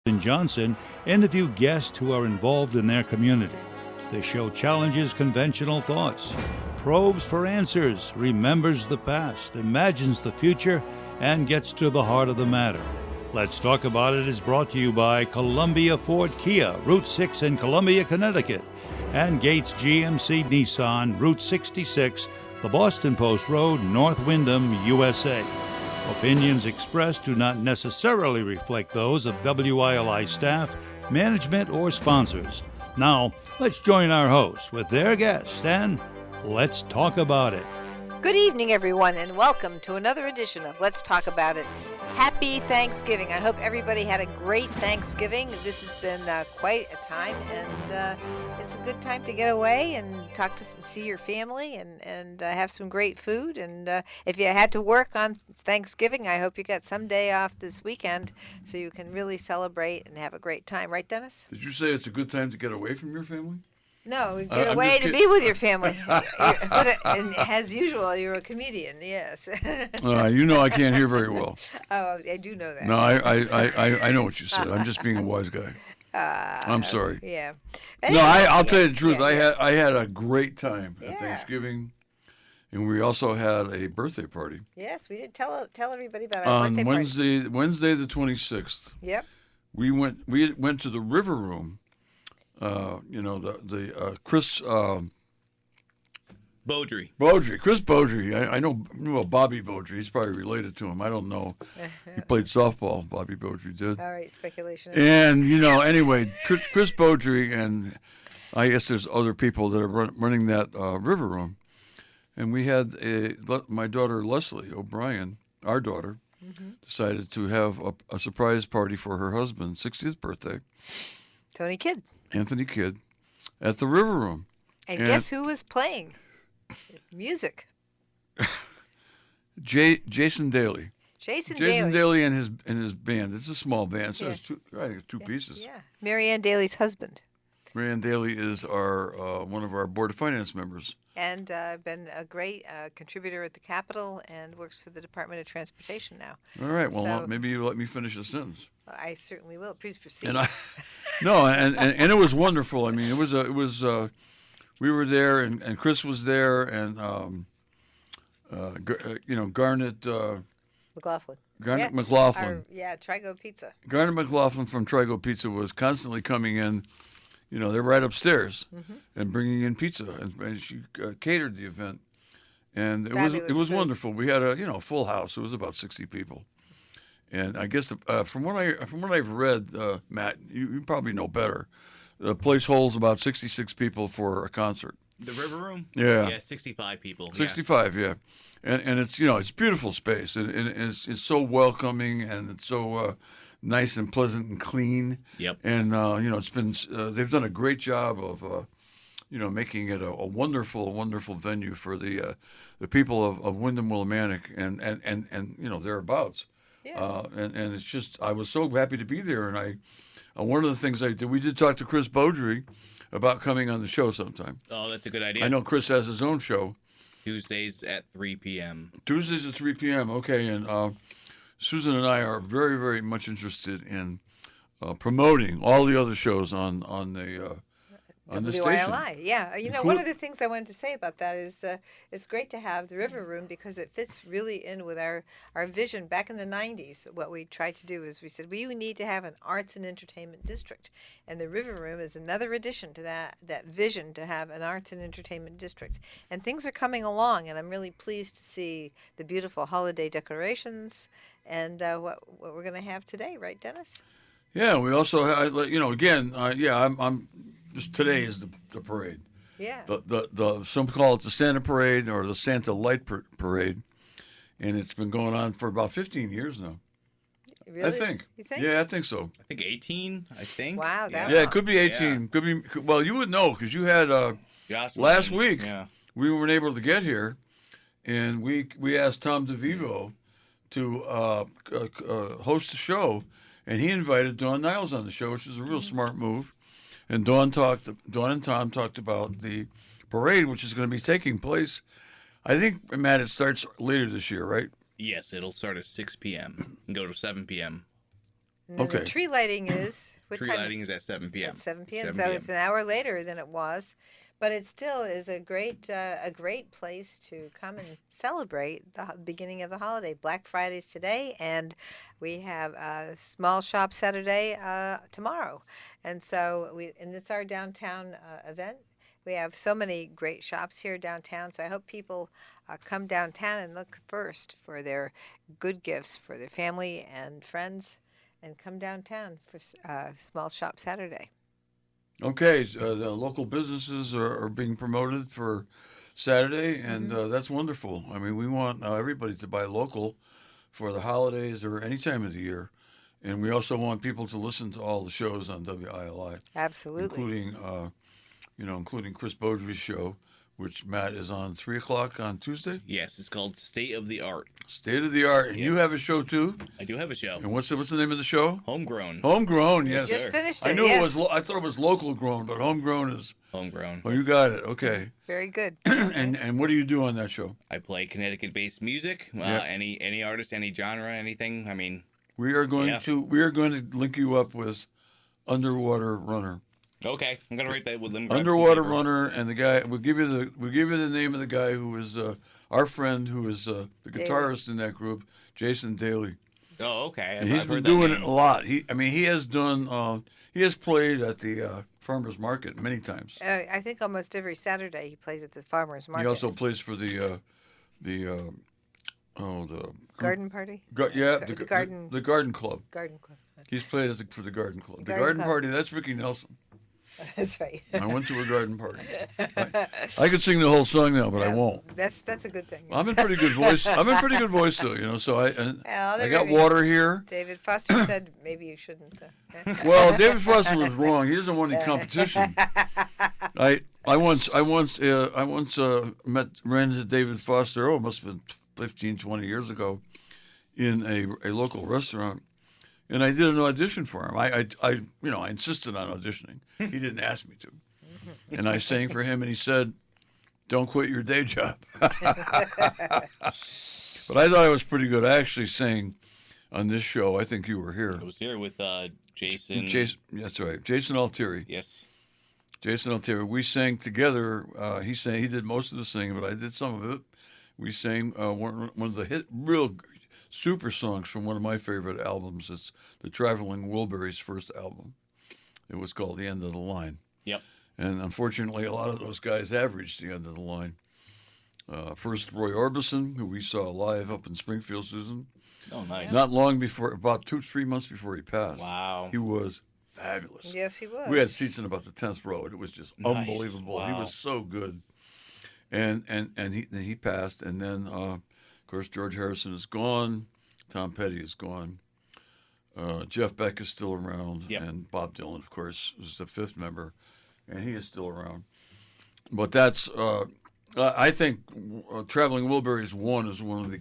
and Johnson interview guests who are involved in their community. The show challenges conventional thoughts, probes for answers, remembers the past, imagines the future, and gets to the heart of the matter. Let's Talk About It is brought to you by Columbia Ford Kia, Route 6 in Columbia, Connecticut, and Gates GMC Nissan, Route 66, the Boston Post Road, North Windham, USA. Opinions expressed do not necessarily reflect those of WILI staff, management, or sponsors. Now, let's join our hosts with their guests and let's talk about it. Good evening, everyone, and welcome to another edition of Let's Talk About It. Happy Thanksgiving. I hope everybody had a great Thanksgiving. This has been quite a time, and it's a good time to get away and see your family and have some great food. And if you had to work on Thanksgiving, I hope you got some day off this weekend so you can really celebrate and have a great time. Right, Dennis? Did you say it's a good time to get away from your family? No, get away to be with your family. And as usual, you're a comedian, yes. You know I can't hear very well. Oh, I do know that. No, I know what you said. I'm just being a wise guy. I'm sorry. Yeah. Anyway, no, I'll tell you the truth. Yeah. I had a great time at Thanksgiving, and we also had a birthday party. Yes, we did. Tell everybody about our birthday party. On Wednesday the 26th. Yep. We went to the River Room. Chris Beaudry. Chris Beaudry. I knew a Bobby Beaudry. He's probably related to him. I don't know. He played softball. Bobby Beaudry did. All right, speculation. And anyway, Chris Beaudry, and I guess there's other people that are running that River Room, and we had my daughter Leslie O'Brien, our daughter, decided to have a surprise party for her husband's 60th birthday. Anthony Kidd, at the River Room. And guess who was playing music? Jason Daly. Jason Daly and his band. It's a small band, so it's two pieces. Yeah. Marianne Daly's husband. Marianne Daly is our one of our Board of Finance members. And been a great contributor at the Capitol and works for the Department of Transportation now. All right. Well, maybe you let me finish a sentence. I certainly will. Please proceed. And it was wonderful. I mean, it was we were there, and Chris was there, and Garnet McLaughlin. Garnet McLaughlin. Trigo Pizza. Garnet McLaughlin from Trigo Pizza was constantly coming in. They're right upstairs and bringing in pizza, and she catered the event, and it was food. wonderful. We had a full house. It was about 60 people, and I guess from what I've read, Matt, you probably know better. The place holds about 66 people for a concert. The River Room? Yeah. Yeah, 65 people. 65, yeah. And it's it's beautiful space, and it's so welcoming, and it's so nice and pleasant and clean. Yep. And it's been they've done a great job of making it a wonderful venue for the people of Windham Willimantic and thereabouts. Yes. And it's just I was so happy to be there, and I one of the things I did, we did talk to Chris Beaudry about coming on the show sometime. Oh, that's a good idea. I know Chris has his own show. Tuesdays at 3 p.m. Tuesdays at 3 p.m. Okay, and Susan and I are very, very much interested in promoting all the other shows on the station. WILI, yeah. Cool. One of the things I wanted to say about that is it's great to have the River Room because it fits really in with our vision. Back in the 90s, what we tried to do is we said we need to have an arts and entertainment district. And the River Room is another addition to that vision to have an arts and entertainment district. And things are coming along, and I'm really pleased to see the beautiful holiday decorations and what we're going to have today, right, Dennis? Yeah, we also had, I'm just today is the parade. Yeah. The some call it the Santa Parade or the Santa Light Parade, and it's been going on for about 15 years now. Really? I think. You think? Yeah, I think so. I think 18, I think. Wow, that Yeah, it could be 18. Yeah. Could be. Well, you would know because you had last week. Yeah. We weren't able to get here, and we asked Tom DeVivo to host the show, and he invited Dawn Niles on the show, which is a real smart move. And Dawn and Tom talked about the parade, which is going to be taking place. I think, Matt, it starts later this year, right? Yes, it'll start at 6 p.m. and go to 7 p.m. And then Okay. the tree lighting is what Tree time? lighting is at 7 p.m. At 7 p.m. 7 So p.m. it's an hour later than it was, but it still is a great place to come and celebrate the beginning of the holiday. Black Friday's today, and we have a small shop Saturday tomorrow, and it's our downtown event. We have so many great shops here downtown, so I hope people come downtown and look first for their good gifts for their family and friends, and come downtown for Small Shop Saturday. Okay, the local businesses are being promoted for Saturday, and that's wonderful. I mean, we want everybody to buy local for the holidays or any time of the year. And we also want people to listen to all the shows on WILI, Absolutely. including Chris Beaudry's show, which Matt is on 3 o'clock on Tuesday. Yes, it's called State of the Art. State of the Art. And you Yes. have a show too? I do have a show. And what's the name of the show? Homegrown. Homegrown, yes. Yes, Just sir. finished it. I knew yes. it was. I thought it was local grown, but homegrown is. Homegrown. Oh, you got it. Okay. Very good. And what do you do on that show? I play Connecticut-based music. Yeah. Any artist, any genre, anything. I mean, We are going Yeah. to link you up with Underwater Runner. okay, I'm gonna write that with them. Underwater Runner, and the guy. We'll give you the name of the guy who is our friend, who is the guitarist in that group, Jason Daly. Oh, okay. And he's been doing it a lot. He has done. He has played at the farmers market many times. I think almost every Saturday he plays at the farmers market. He also plays for the garden party. the garden club. Garden club. He's played for the garden club. The Garden garden club. party. That's Ricky Nelson. That's right. I went to a garden party. I could sing the whole song now, but I won't. That's a good thing. I'm in pretty good voice. I'm in pretty good voice though, So I got maybe- water here. David Foster said maybe you shouldn't. Well, David Foster was wrong. He doesn't want any competition. I once ran into David Foster. Oh, it must have been 15, 20 years ago, in a local restaurant, and I did an audition for him. I insisted on auditioning. He didn't ask me to, and I sang for him, and he said, "Don't quit your day job." But I thought I was pretty good. I actually sang on this show. I think you were here. I was here with Jason. That's right, Jason Altieri. Yes. Jason Altieri. We sang together. He did most of the singing, but I did some of it. We sang one of the real super songs from one of my favorite albums. It's the Traveling Wilburys' first album. It was called "The End of the Line." Yep. And unfortunately, a lot of those guys have reached the end of the line. First, Roy Orbison, who we saw live up in Springfield, Susan. Oh, nice. Not long before, about 2-3 months before he passed. Wow. He was fabulous. Yes, he was. We had seats in about the 10th row, and it was just Nice. unbelievable. He Wow. was so good. And he passed, and then of course George Harrison is gone, Tom Petty is gone, Jeff Beck is still around, Yep. and Bob Dylan, of course, was the fifth member, and he is still around. But that's I think Traveling Wilburys 1 is one of the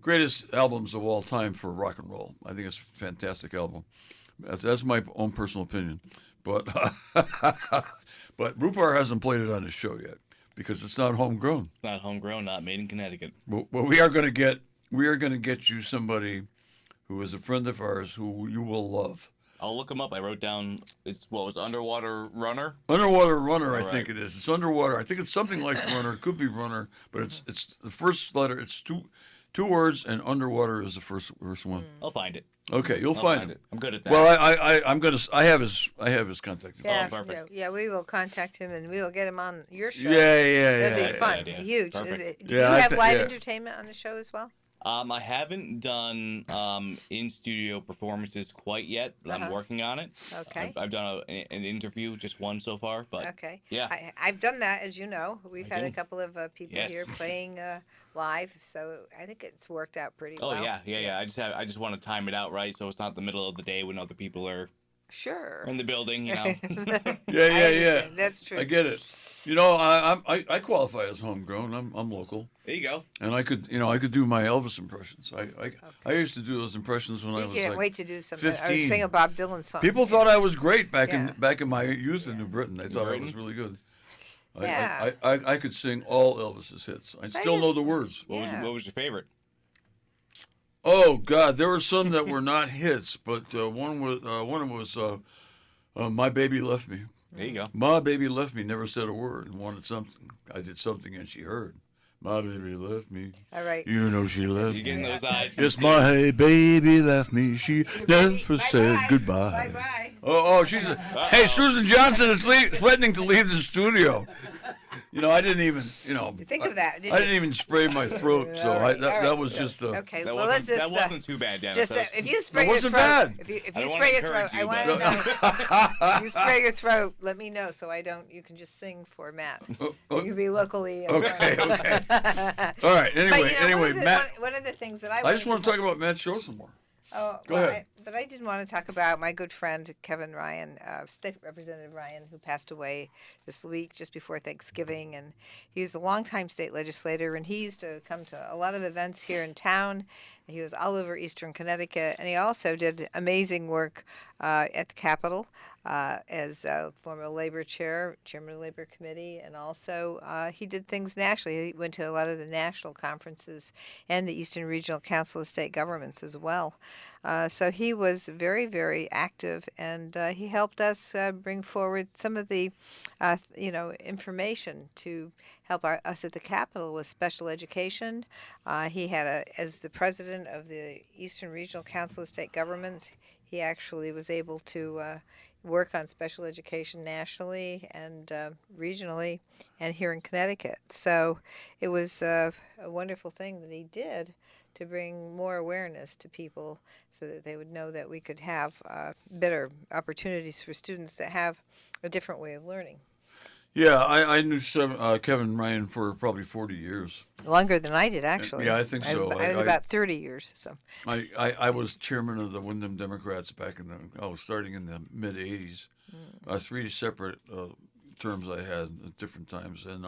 greatest albums of all time for rock and roll. I think it's a fantastic album. That's my own personal opinion, but but Rupar hasn't played it on his show yet because it's not homegrown. It's not homegrown, not made in Connecticut. But we are going to get you somebody who is a friend of ours who you will love. I'll look him up. I wrote down Underwater Runner. Underwater Runner, I All think right. it is. It's Underwater. I think it's something like Runner. It could be Runner, but it's the first letter. It's two words, and Underwater is the first one. I'll find it. Okay, you'll I'll find it. I'm good at that. Well, I have his contact information. Yeah, perfect. yeah, we will contact him and we will get him on your show. Yeah. That'd be fun. idea. Huge. Perfect. Do Yeah, you I have thi- live yeah. entertainment on the show as well? I haven't done in-studio performances quite yet, but I'm working on it. Okay. I've done an interview, just one so far, but Okay. yeah. I've done that, as you know. We've had a do. couple of people Yes. here playing live, so I think it's worked out pretty Oh well. yeah. I just want to time it out right, so it's not the middle of the day when other people are Sure. in the building. You know. I Yeah. understand. That's true. I get it. You know, I qualify as homegrown. I'm local, There you go. and I could do my Elvis impressions. I used to do those impressions when I You was can't like wait to do something or 15. sing a Bob Dylan song. People thought I was great back Yeah. in my youth in New Britain. They thought I was really good. Yeah. I could sing all Elvis's hits. I still know used- the words. What Yeah. was your favorite? Oh God, there were some that were not hits, but one of them was "My Baby Left Me." There you go. My baby left me, never said a word, and wanted something. I did something, and she heard. My baby left me. All right. You know she left You me. getting those eyes? Yes, my baby left me. She never said goodbye. Bye-bye. Oh, she's hey, Susan Johnson is threatening to leave the studio. I didn't even, You think of that, didn't I you? didn't even spray my throat, so All right, that was just Okay, That well, let's wasn't, just... that wasn't too bad, Dennis. Just That was- if you spray That your wasn't throat, bad. if you I don't spray wanna your throat, encourage I you, want but- to know. If you spray your throat, let me know so you can just sing for Matt. You can be locally. Okay. All right. Anyway, Matt. One of the things that I I just want to talk about Matt's show some more. Oh, Go well, ahead. but I did want to talk about my good friend Kevin Ryan, State Representative Ryan, who passed away this week just before Thanksgiving. And he was a longtime state legislator, and he used to come to a lot of events here in town. He was all over Eastern Connecticut, and he also did amazing work at the Capitol as former labor chairman of the Labor Committee, and also he did things nationally. He went to a lot of the national conferences and the Eastern Regional Council of State Governments as well. So he was very, very active, and he helped us bring forward some of the, information to help us at the Capitol with special education. He had as the president of the Eastern Regional Council of State Governments, he actually was able to work on special education nationally and regionally and here in Connecticut. So it was a wonderful thing that he did to bring more awareness to people so that they would know that we could have better opportunities for students that have a different way of learning. Yeah, I knew Kevin Ryan for probably 40 years. Longer than I did, actually. Yeah, I think so. I was about 30 years. So. I was chairman of the Wyndham Democrats back starting in the mid 80s. 3 separate terms I had at different times, and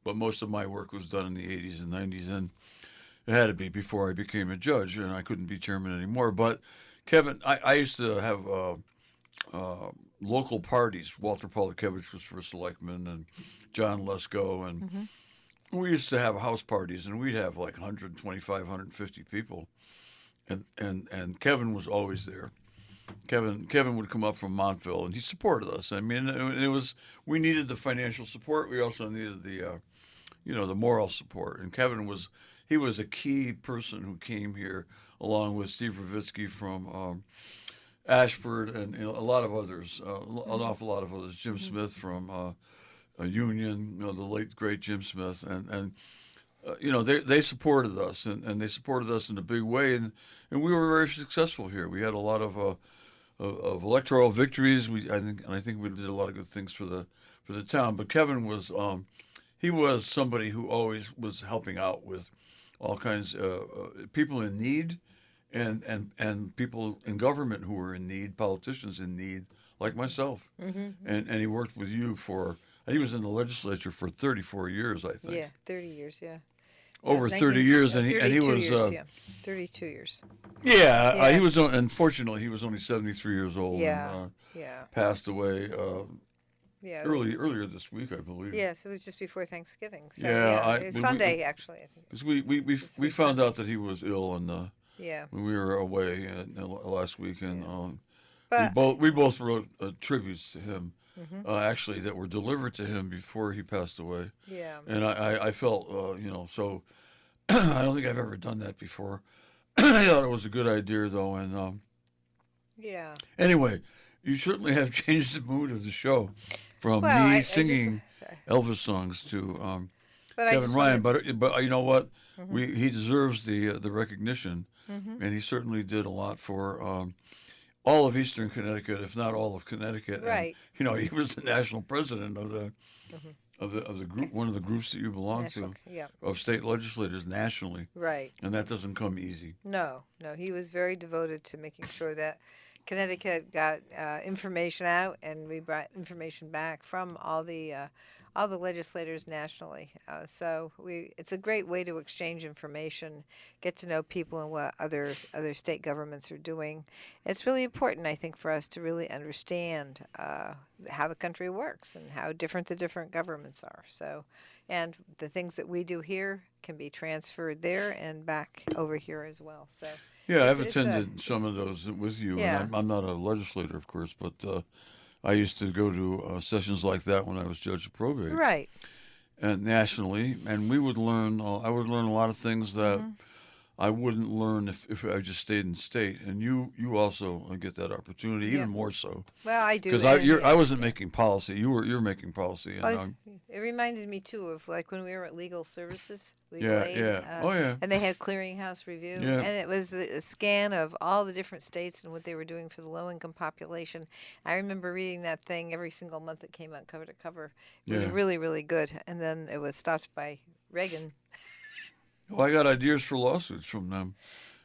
but most of my work was done in the 80s and 90s, and it had to be before I became a judge, and I couldn't be chairman anymore. But Kevin, I used to have local parties. Walter Polakevich was first selectman, and John Lesko, and we used to have house parties, and we'd have like 125, 150 people, and Kevin was always there. Kevin would come up from Montville, and he supported us. I mean, we needed the financial support. We also needed the moral support. And Kevin was a key person who came here along with Steve Ravitsky from Ashford and a lot of others, an awful lot of others. Jim Smith from Union, the late great Jim Smith, and they supported us, and they supported us in a big way, and we were very successful here. We had a lot of electoral victories. I think we did a lot of good things for the town. But Kevin was he was somebody who always was helping out with all kinds of people in need, and people in government who were in need, politicians in need, like myself. And he worked with you he was in the legislature for 34 years, I think. Yeah, 30 years, yeah. Over 30 years, and he was... years, 32 years. Yeah, he was, unfortunately, he was only 73 years old. Yeah, and, passed away earlier this week, I believe. Yes, it was just before Thanksgiving. So, Yeah, Sunday, actually, I think. 'Cause we found out that he was ill, and when we were away last week, and we both wrote tributes to him, actually, that were delivered to him before he passed away. Yeah. And I felt, so I don't think I've ever done that before. I thought it was a good idea, though, and yeah. Anyway, you certainly have changed the mood of the show from me singing Elvis songs to Kevin Ryan. But you know what? He deserves the recognition, and he certainly did a lot for all of Eastern Connecticut, if not all of Connecticut. Right. And, he was the national president of the group, one of the groups that you belong to, of state legislators nationally. Right. And that doesn't come easy. No, he was very devoted to making sure that Connecticut got information out, and we brought information back from all the all the legislators nationally. It's a great way to exchange information, get to know people and what other state governments are doing. It's really important, I think, for us to really understand how the country works and how different the different governments are. So, and the things that we do here can be transferred there and back over here as well. So. Yeah, I've attended some of those with you. Yeah. And I'm not a legislator, of course, but I used to go to sessions like that when I was judge of probate, Right. and nationally, and we would learn. I would learn a lot of things that I wouldn't learn if I just stayed in state. And you also get that opportunity, Yeah. even more so, Well, I do. because I wasn't making policy. You're making policy, and Well, it reminded me too of like when we were at Legal Services, Legal Yeah, Aid, yeah. Oh, yeah. and they had clearinghouse review, Yeah. and it was a scan of all the different states and what they were doing for the low-income population. I remember reading that thing every single month that came out cover to cover. It was Yeah. really, really good, and then it was stopped by Reagan. Well, I got ideas for lawsuits from them.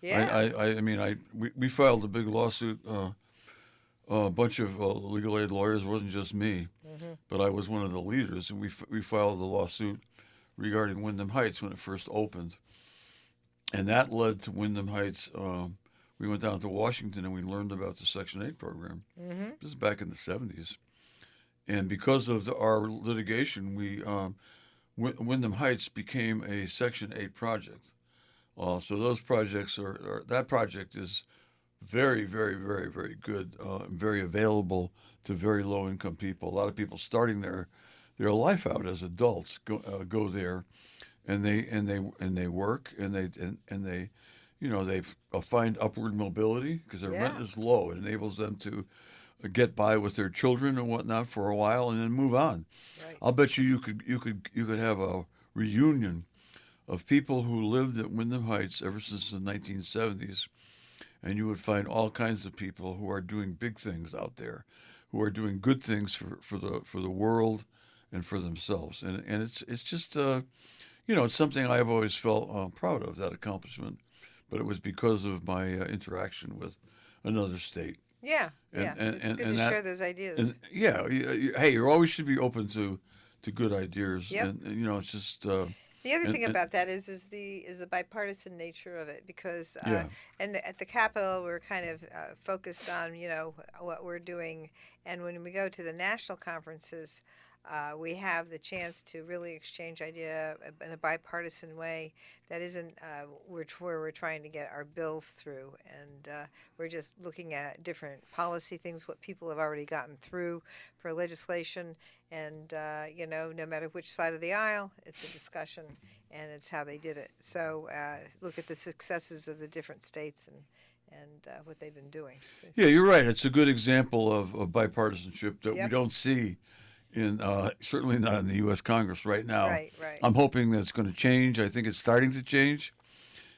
Yeah. I mean, we filed a big lawsuit. A bunch of legal aid lawyers. It wasn't just me, but I was one of the leaders, and we filed a lawsuit regarding Wyndham Heights when it first opened, and that led to Wyndham Heights. We went down to Washington and we learned about the Section 8 program. This is back in the 70s, and because of our litigation, Wyndham Heights became a Section 8 project. So those projects that project is very, very, very, very good, very available to very low-income people. A lot of people starting their life out as adults go there, and they work and they they find upward mobility because their rent is low. It enables them to get by with their children and whatnot for a while and then move on. Right. I'll bet you could have a reunion of people who lived at Wyndham Heights ever since the 1970s, and you would find all kinds of people who are doing big things out there, who are doing good things for the world and for themselves. And it's just it's something I've always felt proud of, that accomplishment. But it was because of my interaction with another state. Yeah. It's good to share those ideas. Hey, you always should be open to good ideas. Yep. And it's just. The other thing about that is the bipartisan nature of it, because at the Capitol we're kind of focused on what we're doing, and when we go to the national conferences, we have the chance to really exchange idea in a bipartisan way. That isn't where we're trying to get our bills through, and we're just looking at different policy things, what people have already gotten through for legislation, and no matter which side of the aisle, it's a discussion, and it's how they did it. So look at the successes of the different states and what they've been doing. Yeah, you're right. It's a good example of bipartisanship that we Yep. don't see in certainly not in the U.S. Congress right now. Right. I'm hoping that's going to change. I think it's starting to change,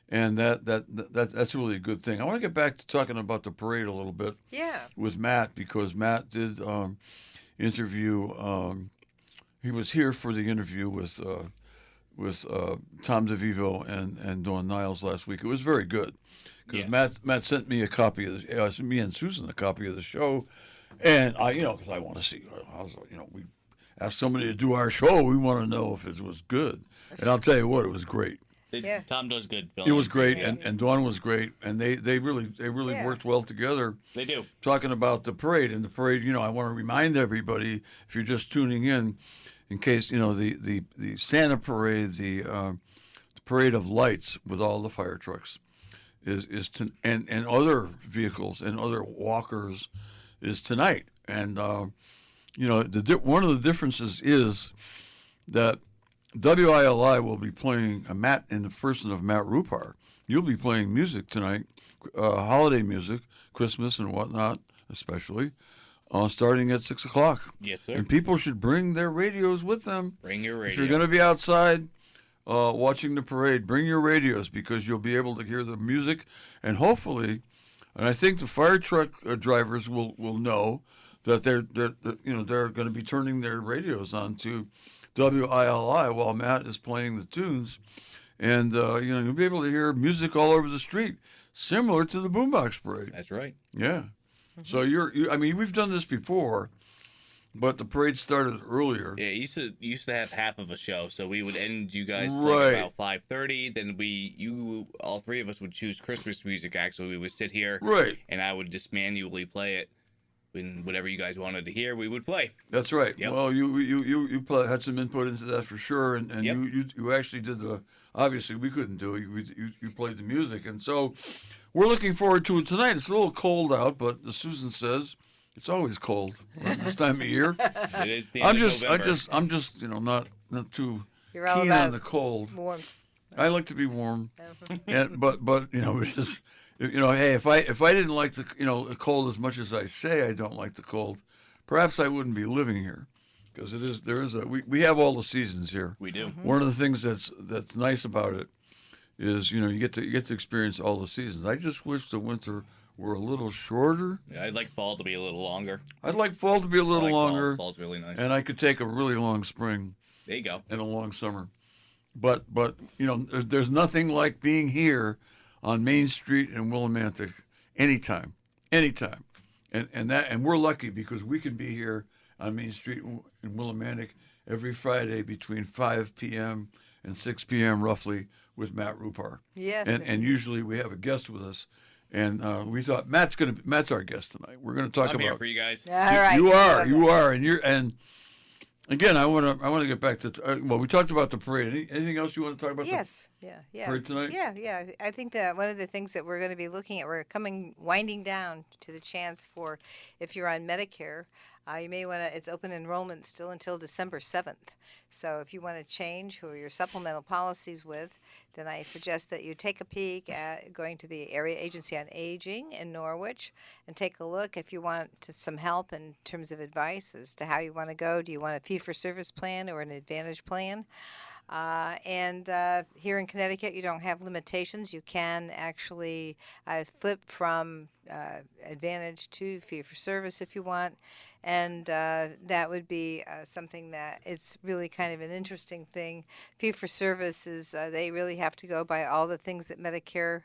and that's really a good thing. I want to get back to talking about the parade a little bit. Yeah. With Matt, because Matt did interview. He was here for the interview with Tom DeVivo and Dawn Niles last week. It was very good because Matt sent me a copy of me and Susan a copy of the show. And because I want to see, we asked somebody to do our show. We want to know if it was good. And I'll tell you what, it was great. Tom does good. It was great, and Dawn was great, and they really worked well together. They do. Talking about the parade, and the parade, I want to remind everybody, if you're just tuning in case the Santa parade, the parade of lights with all the fire trucks, and other vehicles and other walkers. Is tonight, and one of the differences is that WILI will be playing Matt in the person of Matt Rupar. You'll be playing music tonight, holiday music, Christmas and whatnot, especially, starting at 6 o'clock. Yes, sir. And people should bring their radios with them. Bring your radio. If you're going to be outside watching the parade, bring your radios because you'll be able to hear the music, and hopefully. And I think the fire truck drivers will know that they're going to be turning their radios on to WILI while Matt is playing the tunes, and you'll be able to hear music all over the street, similar to the Boombox Parade. That's right. Yeah. Mm-hmm. So we've done this before, but the parade started earlier. Yeah, used to have half of a show, so we would end you guys Right. like about 5:30. Then all three of us would choose Christmas music. Actually, we would sit here, Right. and I would just manually play it. When whatever you guys wanted to hear, we would play. That's right. Yep. Well, had some input into that for sure, and Yep. you actually did the. Obviously, we couldn't do it. You played the music, and so we're looking forward to it tonight. It's a little cold out, but as Susan says, it's always cold at this time of year. It is the end of November. I'm just not too You're all keen about on the cold. warmth. I like to be warm, but it's just hey, if I didn't like the cold as much as I say I don't like the cold, perhaps I wouldn't be living here, because we have all the seasons here. We do. One of the things that's nice about it is you get to experience all the seasons. I just wish the winter were a little shorter. Yeah, I'd like fall to be a little longer. I'd like fall to be a I little like longer, Fall's really nice. and I could take a really long spring There you go. and a long summer. But there's nothing like being here on Main Street in Willimantic anytime, and we're lucky because we can be here on Main Street in Willimantic every Friday between 5 p.m. and 6 p.m. roughly with Matt Rupar. Yes. And usually we have a guest with us, and we thought Matt's our guest tonight. We're going to talk I'm about. here for you guys. All right. You are, and again, I want to get back to we talked about the parade. Anything else you want to talk about? Yes. Yeah. Parade tonight? Yeah. I think that one of the things that we're going to be looking at, we're winding down to the chance for, if you're on Medicare, you may want to. It's open enrollment still until December 7th. So if you want to change who your supplemental policies with, then I suggest that you take a peek at going to the Area Agency on Aging in Norwich and take a look if you want some help in terms of advice as to how you want to go. Do you want a fee-for-service plan or an Advantage plan? And here in Connecticut, you don't have limitations. You can actually flip from Advantage to fee-for-service if you want. And that would be something that it's really kind of an interesting thing. Fee-for-service is they really have to go by all the things that Medicare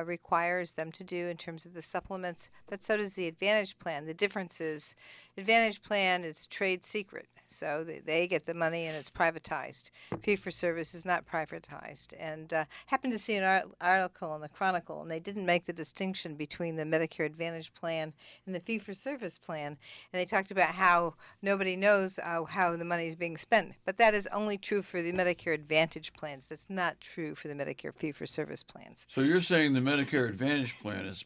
requires them to do in terms of the supplements, but so does the Advantage plan. The difference is Advantage plan is trade secret, so they get the money and it's privatized. Fee-for-service is not privatized. And happened to see an article in the Chronicle, and they didn't make the distinction between the Medicare Advantage plan and the fee-for-service plan, and they talked about how nobody knows how the money is being spent. But that is only true for the Medicare Advantage plans. That's not true for the Medicare fee-for-service plans. So you're saying the Medicare Advantage plan is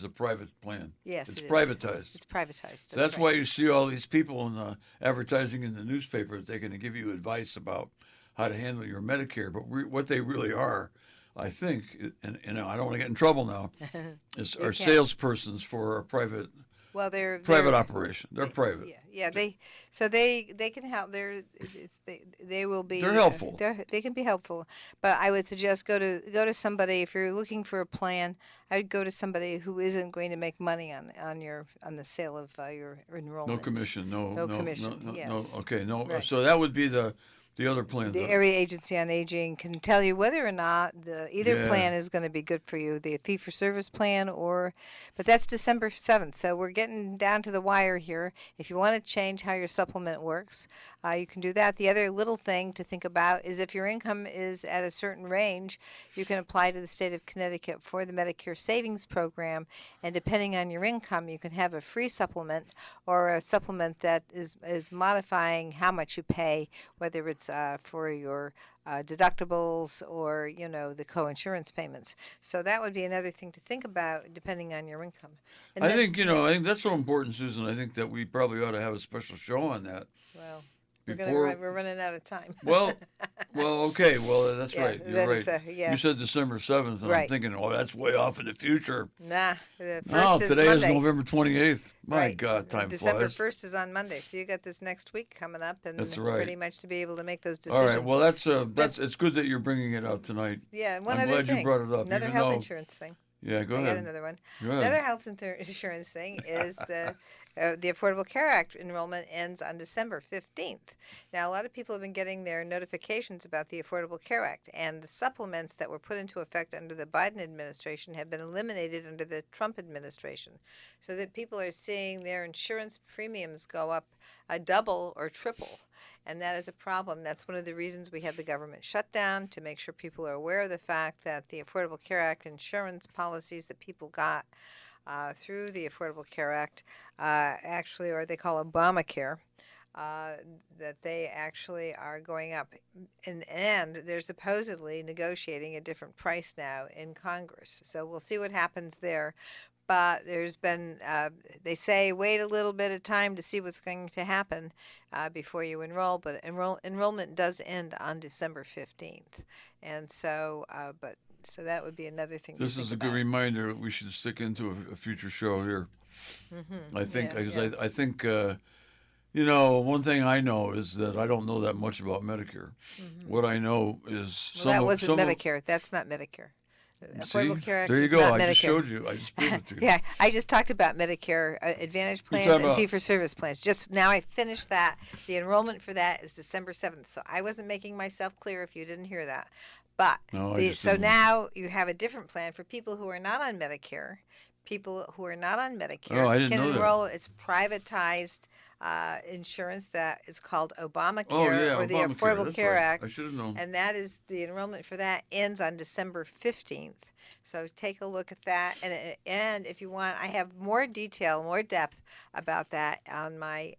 a private plan? Yes, it's it is. Privatized. It's privatized. So that's right. why you see all these people in the advertising in the newspaper. They're going to give you advice about how to handle your Medicare, but what they really are, I think, and I don't want to get in trouble now, are salespersons for a private. Well, they're private operation. They're private. Yeah. They can help. They will be. They're helpful. They can be helpful, but I would suggest go to somebody if you're looking for a plan. I would go to somebody who isn't going to make money on the sale of your enrollment. No commission. No commission. No, yes. no. Okay. No. Right. So that would be the other plan. The Area Agency on Aging can tell you whether or not either plan is going to be good for you, the fee-for-service plan but that's December 7th, so we're getting down to the wire here. If you want to change how your supplement works, you can do that. The other little thing to think about is if your income is at a certain range, you can apply to the state of Connecticut for the Medicare Savings Program, and depending on your income, you can have a free supplement or a supplement that is modifying how much you pay, whether it's for your deductibles or the co-insurance payments. So that would be another thing to think about depending on your income. And I think I think that's so important, Susan. I think that we probably ought to have a special show on that. Well, Before- we're running out of time. Well, okay. Well, that's right. You're that right. is yeah. You said December 7th, and I'm Right. thinking, that's way off in the future. Nah, the first No, is today Monday. is November 28th. My Right. God, time December flies. 1st is on Monday, so you got this next week coming up, and That's right. pretty much to be able to make those All decisions. right. Well, that's it's good that you're bringing it out tonight. Yeah, one I'm other glad thing. you brought it up. Another even health though, insurance thing. Yeah, go I ahead. got another one. Go ahead. Another health insurance thing is the Affordable Care Act enrollment ends on December 15th. Now, a lot of people have been getting their notifications about the Affordable Care Act, and the supplements that were put into effect under the Biden administration have been eliminated under the Trump administration, so that people are seeing their insurance premiums go up a double or triple. And that is a problem. That's one of the reasons we had the government shutdown, to make sure people are aware of the fact that the Affordable Care Act insurance policies that people got through the Affordable Care Act, actually, or they call Obamacare, that they actually are going up. And they're supposedly negotiating a different price now in Congress. So we'll see what happens there. But there's been, they say, wait a little bit of time to see what's going to happen before you enroll. But enrollment does end on December 15th. And so, so that would be another thing This to is think a good about. reminder that we should stick into a future show here. I think, Yeah, because yeah. I think, one thing I know is that I don't know that much about Medicare. What I know is Well, that wasn't Medicare. That's not Medicare. Affordable Care Act there you is go. not I Medicare. just showed you. I just proved it to you. Yeah, I just talked about Medicare Advantage plans talking and about- fee-for-service plans. Just now I finished that. The enrollment for that is December 7th. So I wasn't making myself clear if you didn't hear that. But No, I just so didn't. now you have a different plan for people who are not on Medicare. People who are not on Medicare Oh, I didn't can know that. enroll. It's privatized insurance that is called Obamacare Oh, yeah, or the Obamacare, Affordable that's Care right. Act. I should have known. And that is, the enrollment for that ends on December 15th. So take a look at that. And if you want, I have more detail, more depth about that on my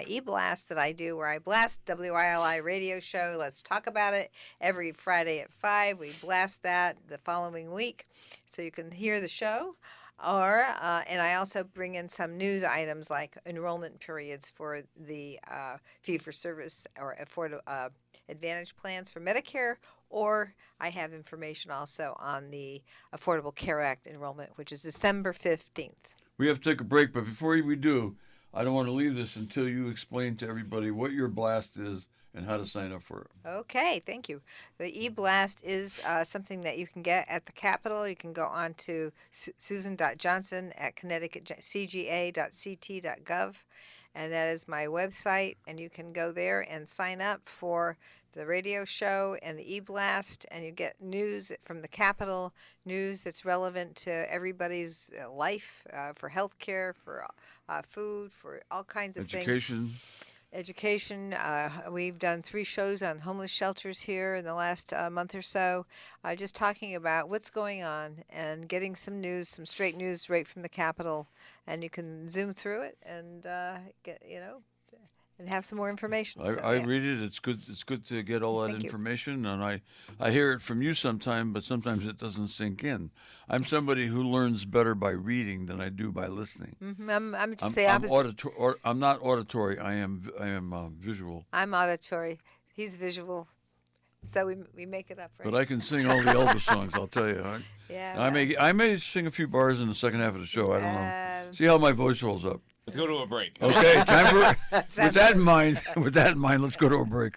e-blast that I do, where I blast WILI radio show. Let's talk about it every Friday at 5. We blast that the following week so you can hear the show. And I also bring in some news items like enrollment periods for the fee-for-service or Advantage plans for Medicare, or I have information also on the Affordable Care Act enrollment, which is December 15th. We have to take a break, but before we do, I don't want to leave this until you explain to everybody what your blast is and how to sign up for it. Okay, thank you. The e-blast is something that you can get at the Capitol. You can go on to susan.johnson at connecticutcga.ct.gov, and that is my website, and you can go there and sign up for the radio show and the e-blast, and you get news from the Capitol, news that's relevant to everybody's life, for healthcare, for food, for all kinds of things. Education. We've done 3 shows on homeless shelters here in the last month or so, just talking about what's going on and getting some news, some straight news right from the Capitol. And you can zoom through it and get, and have some more information. I read it. It's good. It's good to get all that Thank you. information, and I hear it from you sometime, but sometimes it doesn't sink in. I'm somebody who learns better by reading than I do by listening. I'm just the opposite. I'm not auditory. I am visual. I'm auditory. He's visual. So we make it up, right? But I can sing all the Elvis songs. I'll tell you. Yeah. I may sing a few bars in the second half of the show. I don't know. Um, See how my voice holds up. Let's go to a break. Okay, time for. With that in mind, let's go to a break.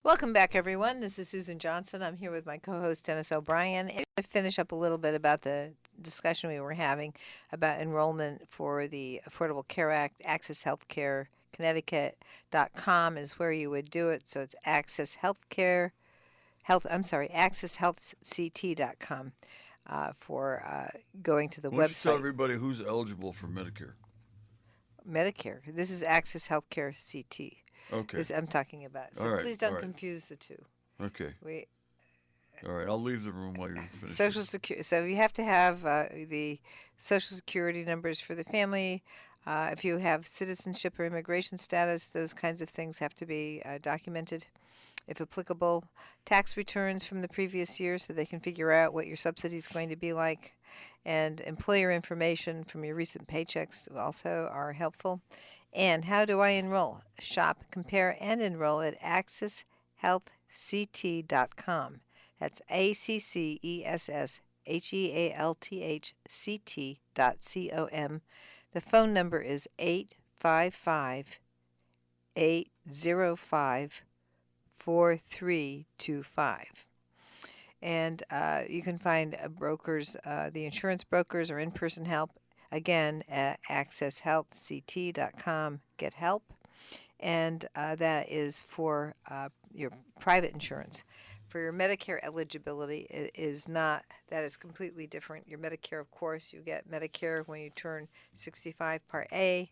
Welcome back, everyone. This is Susan Johnson. I'm here with my co-host, Dennis O'Brien. And to finish up a little bit about the discussion we were having about enrollment for the Affordable Care Act, Access Healthcare, Connecticut.com is where you would do it. So it's accesshealthct.com for going to the Why don't you tell website. everybody who's eligible for Medicare. Medicare. This is Access Healthcare CT. Okay. This I'm talking about. So All right, please don't all right. confuse the two. Okay. We All right. I'll leave the room while you're finished. Social Security. So you have to have the Social Security numbers for the family. If you have citizenship or immigration status, those kinds of things have to be documented, if applicable. Tax returns from the previous year so they can figure out what your subsidy is going to be like. And employer information from your recent paychecks also are helpful. And how do I enroll? Shop, compare, and enroll at accesshealthct.com. That's accesshealthct.com. The phone number is 855-805-4325. And you can find brokers, the insurance brokers, or in-person help, again, at accesshealthct.com, get help. And that is for your private insurance. For your Medicare eligibility, it is not, that is completely different. Your Medicare, of course, you get Medicare when you turn 65 Part A.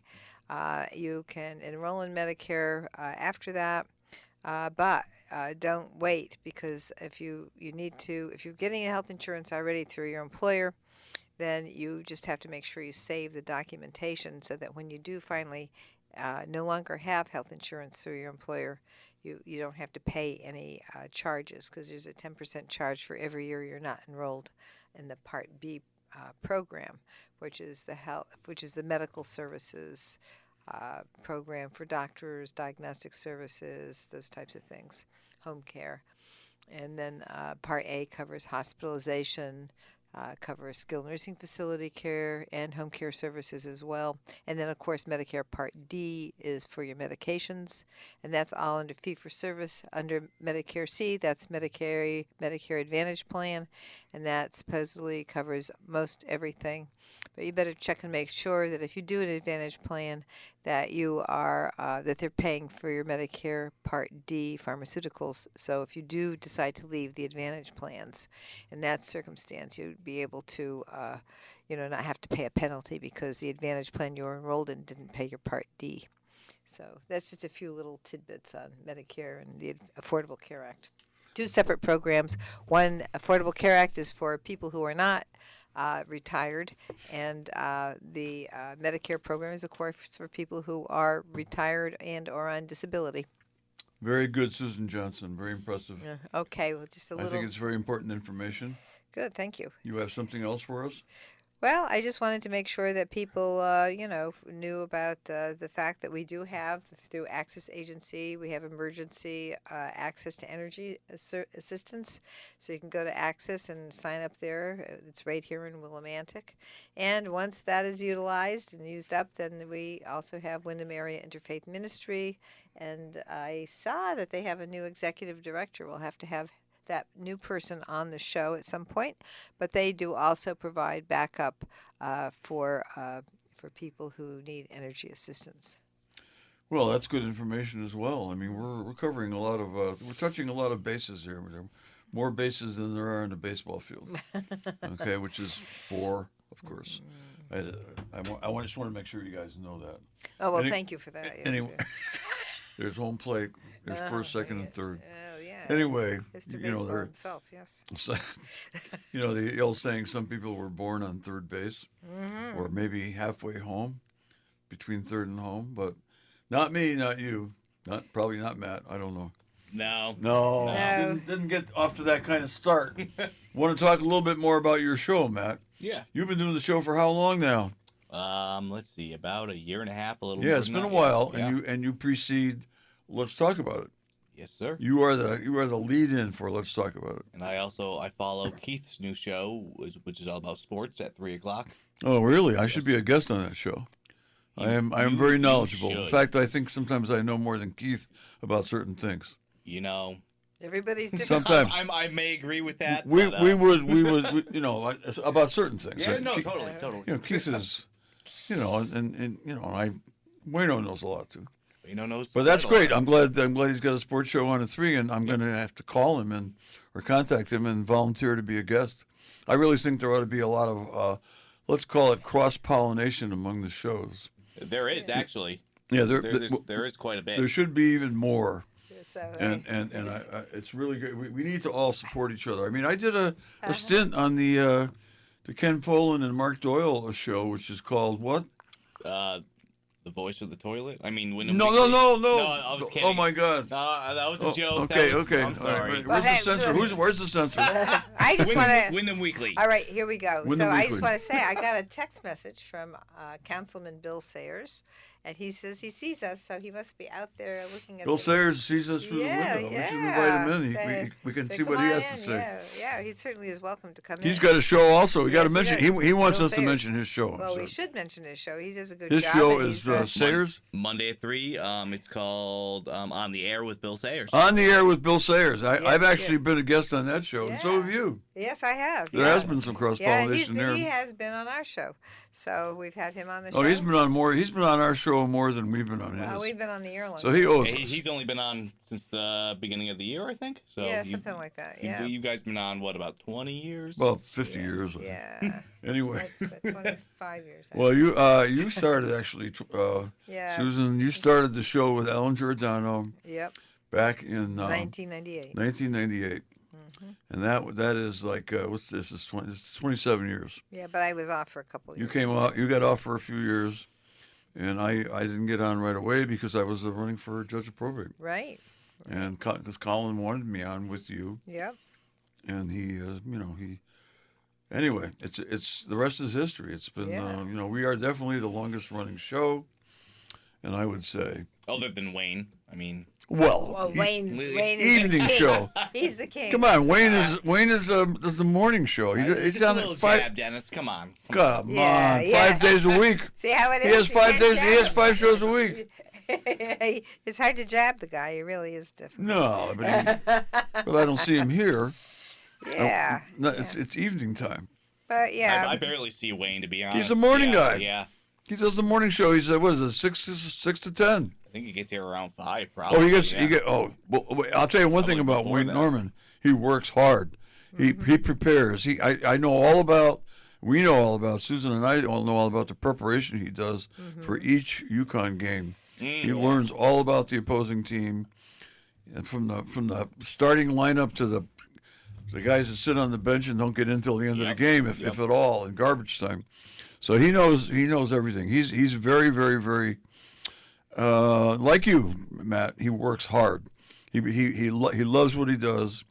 You can enroll in Medicare after that, but don't wait, because if you're getting a health insurance already through your employer, then you just have to make sure you save the documentation so that when you do finally no longer have health insurance through your employer, you don't have to pay any charges, because there's a 10% charge for every year you're not enrolled in the Part B program, which is the medical services program for doctors, diagnostic services, those types of things, home care. And then Part A covers hospitalization, covers skilled nursing facility care and home care services as well. And then, of course, Medicare Part D is for your medications, and that's all under fee-for-service. Under Medicare C, that's Medicare Advantage Plan, and that supposedly covers most everything. But you better check and make sure that if you do an Advantage Plan, that that they're paying for your Medicare Part D pharmaceuticals. So if you do decide to leave the Advantage plans, in that circumstance, you'd be able to, not have to pay a penalty because the Advantage plan you were enrolled in didn't pay your Part D. So that's just a few little tidbits on Medicare and the Affordable Care Act. Two separate programs. One, Affordable Care Act, is for people who are not retired, and the Medicare program is, of course, for people who are retired and or on disability. Very good, Susan Johnson. Very impressive. Okay, well, just a little. I think it's very important information. Good, thank you. You have something else for us? Well, I just wanted to make sure that people, knew about the fact that we do have, through Access Agency, we have emergency access to energy assistance. So you can go to Access and sign up there. It's right here in Willimantic. And once that is utilized and used up, then we also have Windham Area Interfaith Ministry. And I saw that they have a new executive director. We'll have to have that new person on the show at some point, but they do also provide backup for people who need energy assistance. Well, that's good information as well. I mean, we're covering a lot of we're touching a lot of bases here. There are more bases than there are in the baseball field. Okay, which is 4, of course. I just want to make sure you guys know that. Oh well, thank you for that. Yes, anyway, there's home plate. There's first, second, and third. Anyway, Mr. Baseball himself, yes. The old saying, some people were born on third base, or maybe halfway home, between third and home, but not me, not you, probably not Matt. I don't know. No. Didn't get off to that kind of start. Want to talk a little bit more about your show, Matt? Yeah. You've been doing the show for how long now? Let's see, about a year and a half, a little. Yeah, it's been a while, yeah. and you precede. Let's talk about it. Yes, sir. You are the lead-in for Let's Talk About It. And I follow Keith's new show, which is all about sports, at 3:00. Oh, really? I should be a guest on that show. I am very knowledgeable. In fact, I think sometimes I know more than Keith about certain things. Everybody's different. Sometimes I may agree with that. We would about certain things. Yeah, no, totally. Keith is, and Wayno knows a lot too. But that's great. I'm glad he's got a sports show on at 3, and I'm going to have to call him or contact him and volunteer to be a guest. I really think there ought to be a lot of let's call it cross-pollination among the shows. There is actually. Yeah, there is quite a bit. There should be even more. So, and it's really good. We need to all support each other. I mean, I did a stint on the Ken Poland and Mark Doyle show, which is called what? The Voice of the Toilet? I mean, Windham No, Weekly. no. I was kidding. Oh, my God. That was a joke. Okay. I'm sorry. Right. Where's the censor? Where's the censor? I just want to... Windham Weekly. All right, here we go. Windham I Weekly. just want to say I got a text message from Councilman Bill Sayers, and he says he sees us, so he must be out there looking at Bill the Sayers sees us through Yeah, the window. We should yeah. invite him in. Say- We can say, see what "Come he on has to in." say. Yeah, he certainly is welcome to come in. He's got a show also. We got to Yes, he mention. does. He wants Bill us to Sayers. mention his show. Well, so. we should mention his show. He does a good His job. show and is he's, Sayers. Monday at 3. It's called On the Air with Bill Sayers. On the Air with Bill Sayers. I've Yes, actually good. been a guest on that show, and so Yeah. have you. Yes, I have. There yeah. has been some cross Yeah, pollination there. he has been on our show, so we've had him on the show. Oh, he's been on more. He's been on our show more than we've been on his. Well, we've been on the air long. So he owes Yeah, us. he's only been on since the beginning of the year, I think. So yeah, you- something like that. you- Yeah. You guys been on, what, about 20 years? Well, 50 years. Yeah. Anyway. That's about 25 years. Well, you started actually, Yeah. Susan. You started the show with Ellen Giordano Yep. back in 1998. 1998, and that is like what's this? It's 27 years. Yeah, but I was off for a couple of You years. came out. You got off for a few years, and I didn't get on right away because I was running for judge of probate, Right. and because Colin wanted me on with you, Yep. and he. Anyway, it's the rest is history. It's been Yeah. we are definitely the longest running show, and I would say Other than Wayne. I mean, Well, Wayne is evening the king. show. He's the king. Come on, Wayne is does the morning show. He's just a on little it 5. jab, Dennis. Come on. Come Yeah, on, yeah. 5 days a week. See how it is? He has You 5 can't days. He has jab 5 shows a week. him. It's hard to jab the guy. It really is difficult. No, but I don't see him here. Yeah. No, it's evening time. But yeah. I barely see Wayne, to be honest. He's a morning Yeah, guy. Yeah. He does the morning show. He's what is it, 6 to 10? I think he gets here around 5, probably. Oh, he yeah. get. Oh, well, wait, I'll tell you one thing Probably about before Wayne that. Norman. He works hard. He prepares. I know all about. We know all about. Susan and I all know all about the preparation he does for each UConn game. He learns all about the opposing team, and from the starting lineup to the guys that sit on the bench and don't get in till the end of the game, if at all, in garbage time. So he knows everything. He's very, very, very like you, Matt. He works hard. He loves what he does,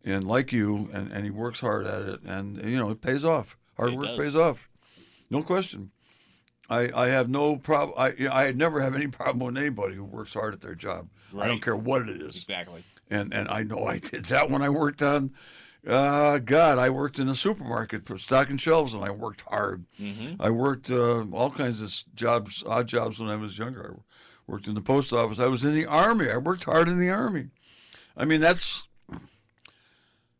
and like you, and he works hard at it, and it pays off. Hard It work does. pays off, no question. I have no problem. I never have any problem with anybody who works hard at their job. I don't Right. care what it is. Exactly. And I know I did that when I worked on. I worked in a supermarket for stocking shelves, and I worked hard. I worked all kinds of jobs, odd jobs when I was younger. I worked in the post office. I was in the Army. I worked hard in the Army. I mean, that's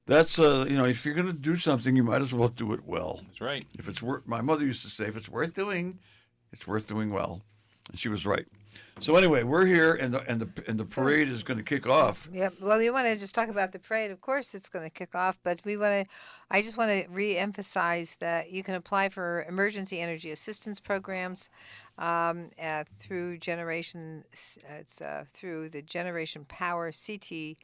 if you're going to do something, you might as well do it well. That's right. If it's worth, my mother used to say, if it's worth doing, it's worth doing well, and she was right. So anyway, we're here, and the parade is going to kick off. Yep. Well, you want to just talk about the parade. Of course, it's going to kick off, but I just want to re-emphasize that you can apply for emergency energy assistance programs through Generation. It's through the Generation Power CT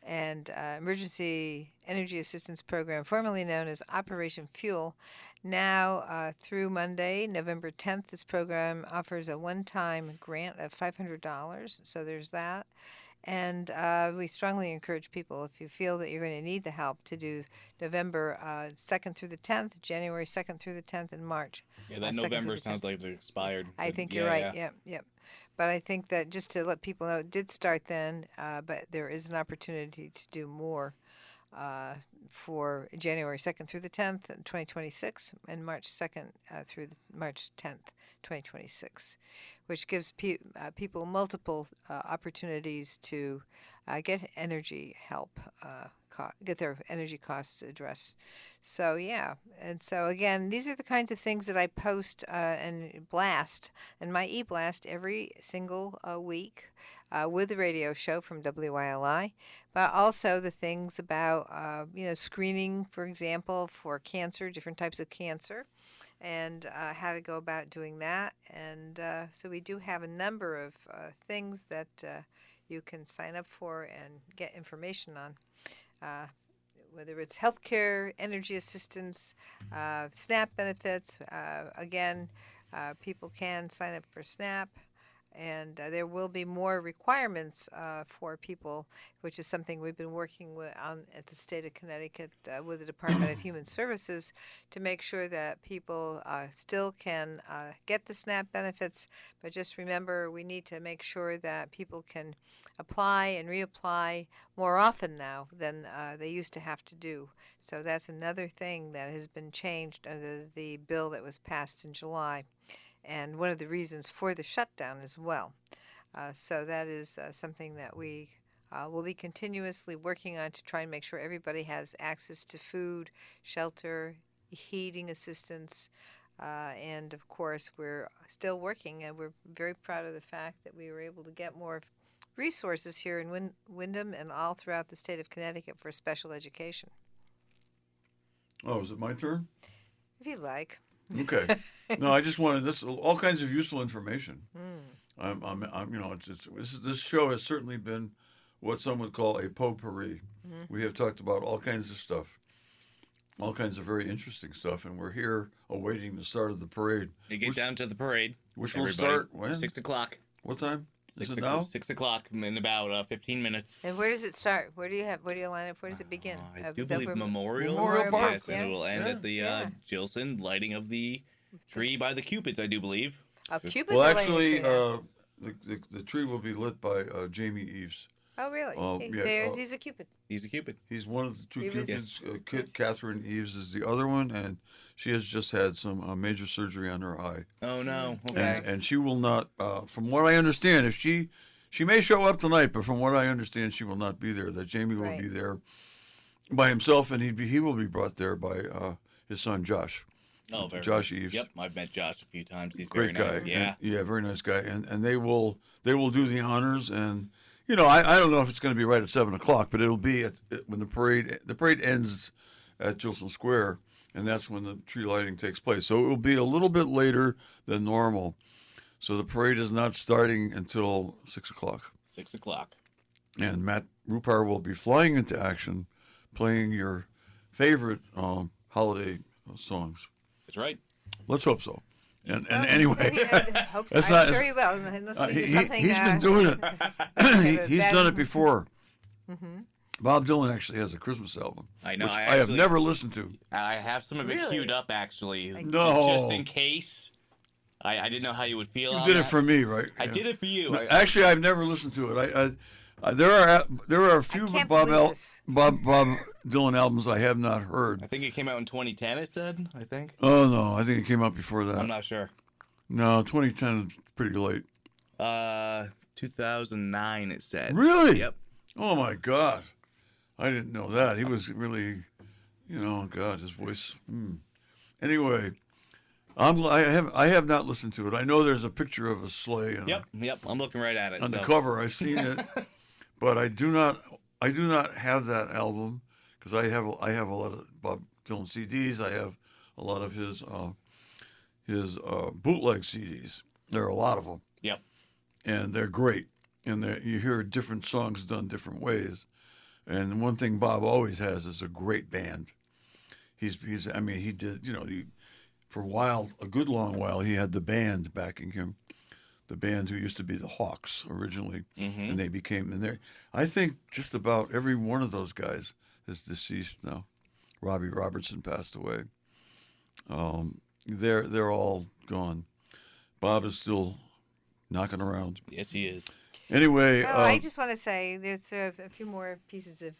and Emergency Energy Assistance Program, formerly known as Operation Fuel. Now, through Monday, November 10th, this program offers a one-time grant of $500. So there's that. And we strongly encourage people, if you feel that you're going to need the help, to do November 2nd through the 10th, January 2nd through the 10th, and March. Yeah, that 2nd through November the sounds 10th. like it expired. I think you're right. Yep. But I think that just to let people know, it did start then, but there is an opportunity to do more for January 2nd through the 10th, 2026, and March 2nd through March 10th, 2026, which gives people multiple opportunities to get energy help, get their energy costs addressed. So, yeah. And so, again, these are the kinds of things that I post and blast in my e-blast every single week with the radio show from WYLI, but also the things about, screening, for example, for cancer, different types of cancer, and how to go about doing that. And so we do have a number of things that you can sign up for and get information on. Whether it's healthcare, energy assistance, SNAP benefits. Again, people can sign up for SNAP, and there will be more requirements for people, which is something we've been working with on at the state of Connecticut with the Department of Human Services to make sure that people still can get the SNAP benefits. But just remember, we need to make sure that people can apply and reapply more often now than they used to have to do. So that's another thing that has been changed under the bill that was passed in July, and one of the reasons for the shutdown as well. So that is something that we will be continuously working on to try and make sure everybody has access to food, shelter, heating assistance, and of course we're still working, and we're very proud of the fact that we were able to get more resources here in Windham and all throughout the state of Connecticut for special education. Oh, is it my turn? If you like. Okay. No, I just wanted this all kinds of useful information. I'm you know, this show has certainly been what some would call a potpourri. We have talked about all kinds of stuff, all kinds of very interesting stuff, and we're here awaiting the start of the parade. You get down to the parade. Which will everybody. start when? 6 o'clock. What time? Is 6 it now? 6 o'clock in about 15 minutes. And where does it start? Where do you line up? Where does it begin? I do Is that believe where- Memorial Park. Yes, Yeah. and it will end at the Yeah. Jilson lighting of the tree by the Cupids, I do believe. Oh, Cupid's Well, are laying actually, a tree. the tree will be lit by Jamie Eves. Oh, really? yeah, He's a Cupid. He's a Cupid. He's one of the two He was- Cupids. Catherine Eves is the other one, and she has just had some major surgery on her eye. Oh no. Okay. Okay. And she will not, from what I understand, if she may show up tonight, but from what I understand, she will not be there. That Jamie will Right. be there by himself, and he will be brought there by his son Josh. Oh, very Josh nice. Eves. Yep, I've met Josh a few times. He's Great very guy. nice. Yeah. Yeah, very nice guy. And they will do the honors, and you know, I don't know if it's going to be right at 7 o'clock, but it'll be when the parade ends at Gilson Square, and that's when the tree lighting takes place. So it will be a little bit later than normal. So the parade is not starting until 6 o'clock. 6 o'clock. And Matt Rupar will be flying into action, playing your favorite holiday songs. That's right. Let's hope so. And Well, anyway, hope so. That's I'm not- sure he will, unless we do he's something. been doing it. He's bad- done it before. Bob Dylan actually has a Christmas album, I know, which I I have actually- never listened to. I have some of it Really? queued up actually. No. Just in case. I didn't know how you would feel You on did that. it for me, right? I Yeah. did it for you. No, actually, I've never listened to it. There are a few can't Bob believe this. Dylan albums I have not heard. I think it came out in 2010, it said, I think. Oh no, I think it came out before that. I'm not sure. No, 2010 is pretty late. 2009 it said. Really? Yep. Oh my God, I didn't know that. He was really, God, his voice. Anyway, I have not listened to it. I know there's a picture of a sleigh and Yep. I'm looking right at it. on so. the cover. I've seen it, but I do not have that album because I have a lot of Bob Dylan CDs. I have a lot of his bootleg CDs. There are a lot of them. Yep. And they're great. And you hear different songs done different ways. And one thing Bob always has is a great band. He did, for a good long while, he had the band backing him. The band who used to be the Hawks originally. And they became, I think just about every one of those guys is deceased now. Robbie Robertson passed away. They're all gone. Bob is still knocking around. Yes, he is. Anyway, Well, I just want to say there's a few more pieces of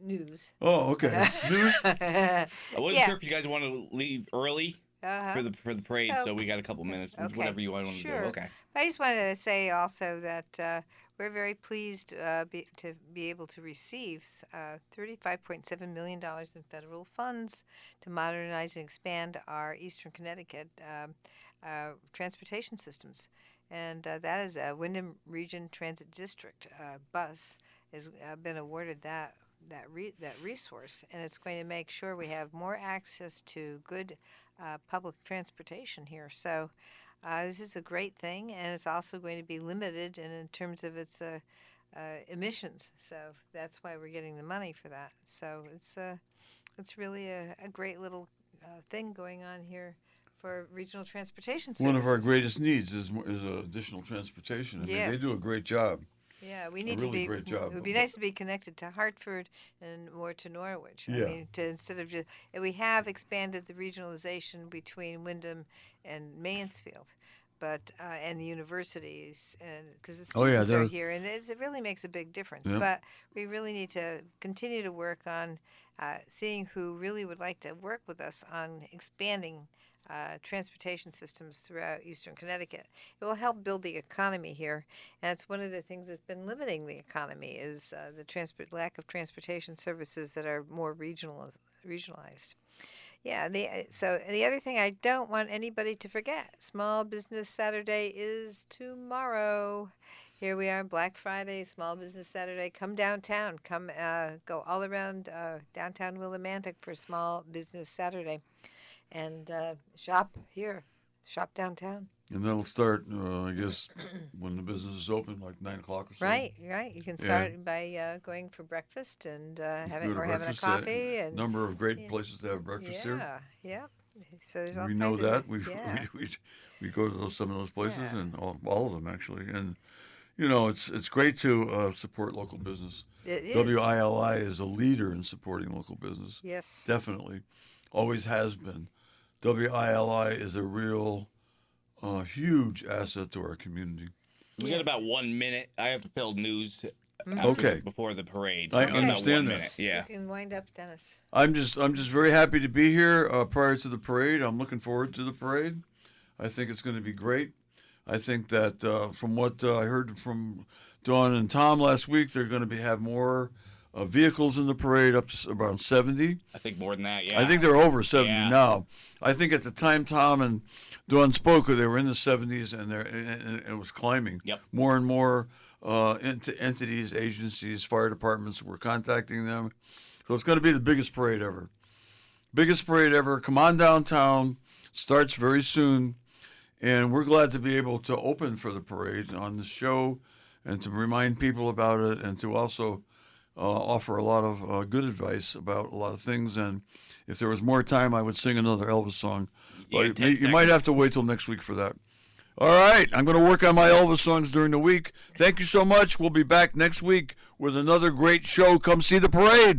news. oh, okay. News? I wasn't Yeah. sure if you guys want to leave early for the parade, Oh. so we got a couple minutes. Okay. Whatever you want to Sure. do. Okay. I just wanted to say also that we're very pleased to be able to receive $35.7 million in federal funds to modernize and expand our Eastern Connecticut transportation systems. And that is a Windham Region Transit District bus has been awarded that resource, and it's going to make sure we have more access to good public transportation here. So this is a great thing, and it's also going to be limited in terms of its emissions. So that's why we're getting the money for that. So it's really a great little thing going on here for regional transportation services. One of our greatest needs is additional transportation. I mean, Yes. they do a great job. Yeah, we need really to be. great job. It would be nice to be connected to Hartford and more to Norwich. Yeah. I mean, instead of just, and we have expanded the regionalization between Wyndham and Mansfield, but and the universities, and because the Oh, yeah, students are they're- here, and it really makes a big difference. Yep. But we really need to continue to work on seeing who really would like to work with us on expanding transportation systems throughout Eastern Connecticut. It will help build the economy here, and it's one of the things that's been limiting the economy is the lack of transportation services that are more regionalized. Yeah, so the other thing I don't want anybody to forget, Small Business Saturday is tomorrow. Here we are, Black Friday, Small Business Saturday. Come downtown. Come go all around downtown Willimantic for Small Business Saturday. And shop here, shop downtown. And that'll start, I guess, when the business is open, like 9 o'clock or so. Right. You can start by going for breakfast and having a coffee. And number of great places to have breakfast here. Yeah. So there's all We kinds know of that. We go to some of those places, and all of them actually. And you know, it's great to support local business. It is. WILI is a leader in supporting local business. Yes. Definitely, always has been. WILI is a real huge asset to our community. We got about 1 minute. I have to fill news before the parade. I we got about understand 1 that. minute. Yeah. You can wind up, Dennis. I'm just very happy to be here prior to the parade. I'm looking forward to the parade. I think it's going to be great. I think that from what I heard from Dawn and Tom last week, they're going to have more vehicles in the parade, up to around 70. I think more than that, yeah. I think they're over 70 Yeah. now. I think at the time Tom and Dawn spoke, they were in the 70s, and it was climbing. Yep. More and more entities, agencies, fire departments were contacting them. So it's going to be the biggest parade ever. Biggest parade ever. Come on downtown. Starts very soon. And we're glad to be able to open for the parade on the show and to remind people about it and to also offer a lot of good advice about a lot of things. And if there was more time, I would sing another Elvis song. Yeah, But 10 you might seconds. have to wait till next week for that. All right, I'm going to work on my Elvis songs during the week. Thank you so much. We'll be back next week with another great show. Come see the parade.